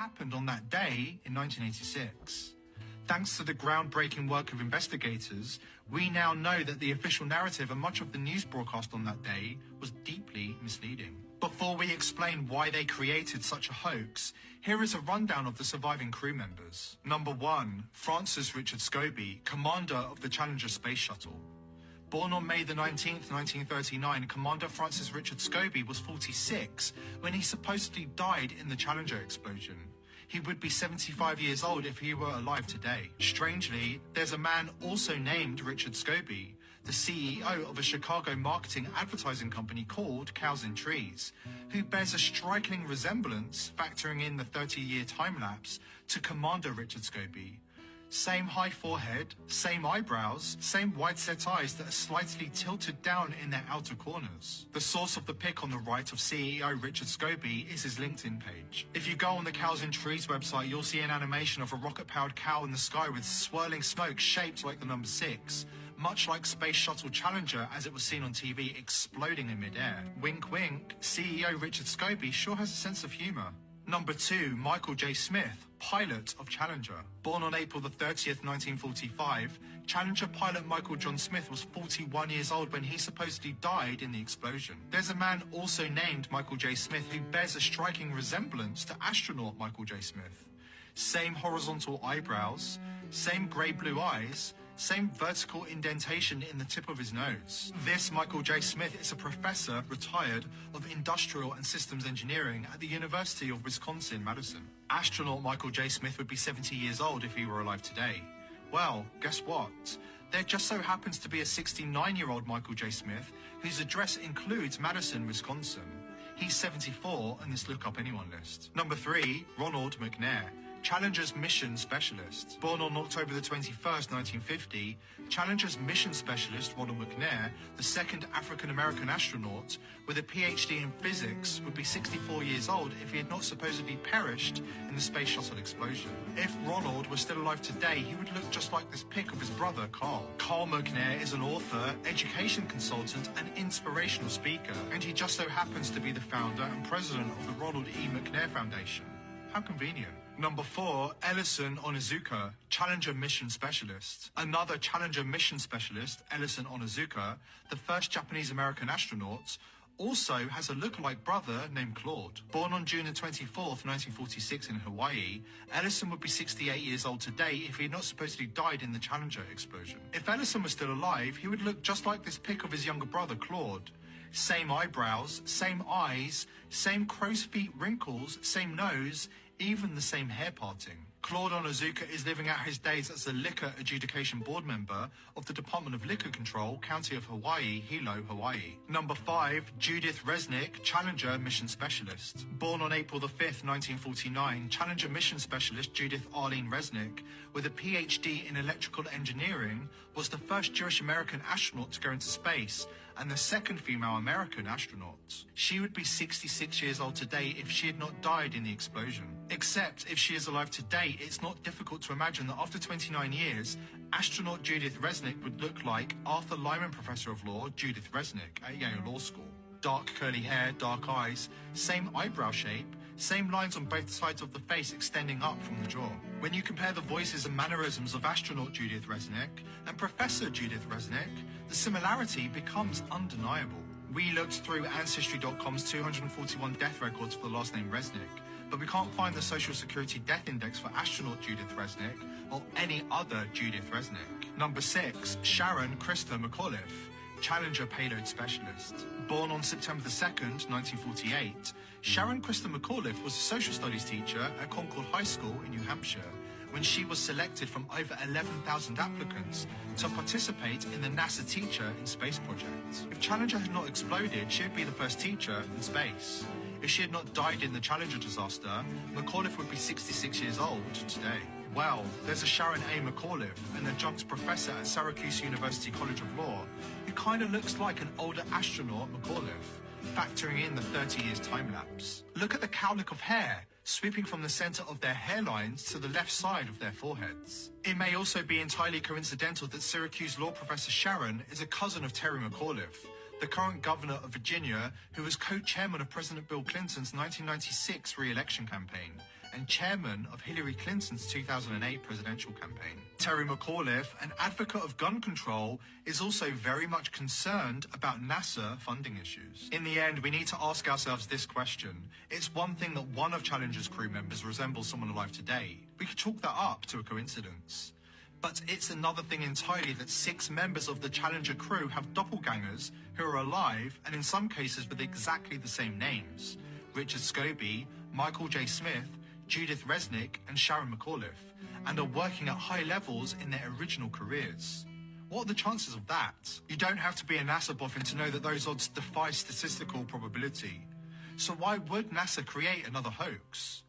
happened on that day in 1986. Thanks to the groundbreaking work of investigators, we now know that the official narrative and much of the news broadcast on that day was deeply misleading. Before we explain why they created such a hoax, here is a rundown of the surviving crew members. Number 1, Francis Richard Scobie, commander of the Challenger space shuttle. Born on May the 19th, 1939, Commander Francis Richard Scobie was 46 when he supposedly died in the Challenger explosion. He would be 75 years old if he were alive today. Strangely, there's a man also named Richard Scobie, the CEO of a Chicago marketing advertising company called Cows and Trees, who bears a striking resemblance, factoring in the 30-year time lapse, to Commander Richard Scobie. Same high forehead, same eyebrows, same wide-set eyes that are slightly tilted down in their outer corners. The source of the pic on the right of CEO Richard Scobie is his LinkedIn page. If you go on the Cows and Trees website, you'll see an animation of a rocket-powered cow in the sky with swirling smoke shaped like the number 6, much like Space Shuttle Challenger as it was seen on TV exploding in midair. Wink wink, CEO Richard Scobie sure has a sense of humour. Number 2, Michael J. Smith, pilot of Challenger. Born on April the 30th, 1945, Challenger pilot Michael John Smith was 41 years old when he supposedly died in the explosion. There's a man also named Michael J. Smith who bears a striking resemblance to astronaut Michael J. Smith. Same horizontal eyebrows, same grey-blue eyes, same vertical indentation in the tip of his nose. This Michael J. Smith is a professor, retired, of industrial and systems engineering at the University of Wisconsin-Madison. Astronaut Michael J. Smith would be 70 years old if he were alive today. Well, guess what? There just so happens to be a 69-year-old Michael J. Smith whose address includes Madison, Wisconsin. He's 74 on this Look Up Anyone list. Number 3, Ronald McNair, Challenger's mission specialist. Born on October the 21st, 1950, Challenger's mission specialist, Ronald McNair, the second African-American astronaut with a PhD in physics, would be 64 years old if he had not supposedly perished in the space shuttle explosion. If Ronald was still alive today, he would look just like this pic of his brother, Carl. Carl McNair is an author, education consultant, and inspirational speaker, and he just so happens to be the founder and president of the Ronald E. McNair Foundation. How convenient. Number 4, Ellison Onizuka, Challenger mission specialist. Another Challenger mission specialist, Ellison Onizuka, the first Japanese-American astronaut, also has a lookalike brother named Claude. Born on June the 24th, 1946 in Hawaii, Ellison would be 68 years old today if he had not supposedly died in the Challenger explosion. If Ellison was still alive, he would look just like this pic of his younger brother, Claude. Same eyebrows, same eyes, same crow's feet wrinkles, same nose, even the same hair parting. Claude Onizuka is living out his days as a liquor adjudication board member of the Department of Liquor Control, County of Hawaii, Hilo, Hawaii. Number 5, Judith Resnick, Challenger mission specialist. Born on April the 5th, 1949, Challenger mission specialist Judith Arlene Resnick, with a PhD in electrical engineering, was the first Jewish American astronaut to go into space and the second female American astronaut. She would be 66 years old today if she had not died in the explosion. Except if she is alive today, it's not difficult to imagine that after 29 years, astronaut Judith Resnick would look like Arthur Lyman Professor of Law Judith Resnick at Yale Law School. Dark curly hair, dark eyes, same eyebrow shape, same lines on both sides of the face extending up from the jaw. When you compare the voices and mannerisms of astronaut Judith Resnick and Professor Judith Resnick, the similarity becomes undeniable. We looked through Ancestry.com's 241 death records for the last name Resnick, but we can't find the Social Security Death Index for astronaut Judith Resnick or any other Judith Resnick. Number 6, Sharon Krista McAuliffe, Challenger payload specialist. Born on September the 2nd, 1948, Sharon Krista McAuliffe was a social studies teacher at Concord High School in New Hampshire when she was selected from over 11,000 applicants to participate in the NASA Teacher in Space project. If Challenger had not exploded, she would be the first teacher in space. If she had not died in the Challenger disaster, McAuliffe would be 66 years old today. Well, there's a Sharon A. McAuliffe, an adjunct professor at Syracuse University College of Law, who kind of looks like an older astronaut McAuliffe, factoring in the 30 years time lapse. Look at the cowlick of hair, sweeping from the center of their hairlines to the left side of their foreheads. It may also be entirely coincidental that Syracuse law professor Sharon is a cousin of Terry McAuliffe, the current governor of Virginia, who was co-chairman of President Bill Clinton's 1996 re-election campaign, and chairman of Hillary Clinton's 2008 presidential campaign. Terry McAuliffe, an advocate of gun control, is also very much concerned about NASA funding issues. In the end, we need to ask ourselves this question. It's one thing that one of Challenger's crew members resembles someone alive today. We could chalk that up to a coincidence. But it's another thing entirely that 6 members of the Challenger crew have doppelgangers who are alive and in some cases with exactly the same names. Richard Scobie, Michael J. Smith, Judith Resnick and Sharon McAuliffe, and are working at high levels in their original careers. What are the chances of that? You don't have to be a NASA boffin to know that those odds defy statistical probability. So why would NASA create another hoax?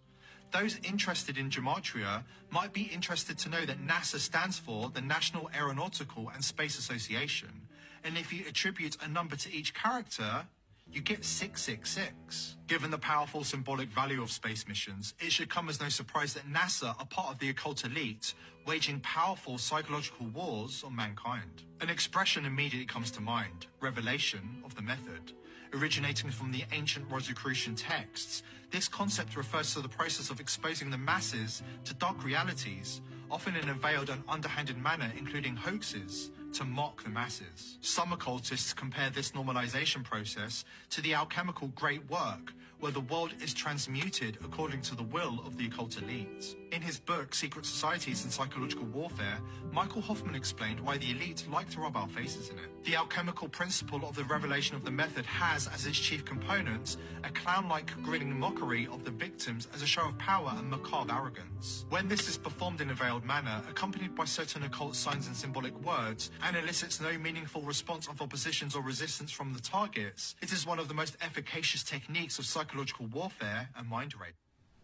Those interested in gematria might be interested to know that NASA stands for the National Aeronautical and Space Association, and if you attribute a number to each character, you get 666. Given the powerful symbolic value of space missions, it should come as no surprise that NASA are part of the occult elite, waging powerful psychological wars on mankind. An expression immediately comes to mind: revelation of the method. Originating from the ancient Rosicrucian texts, this concept refers to the process of exposing the masses to dark realities, often in a veiled and underhanded manner, including hoaxes, to mock the masses. Some occultists compare this normalization process to the alchemical great work, where the world is transmuted according to the will of the occult elite. In his book, Secret Societies and Psychological Warfare, Michael Hoffman explained why the elite like to rub our faces in it. The alchemical principle of the revelation of the method has as its chief components a clown-like grinning mockery of the victims as a show of power and macabre arrogance. When this is performed in a veiled manner, accompanied by certain occult signs and symbolic words, and elicits no meaningful response of oppositions or resistance from the targets, it is one of the most efficacious techniques of psychological warfare and mind rape.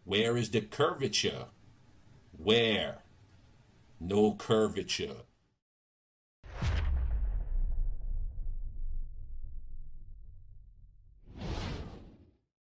Where is the curvature? Where? No curvature.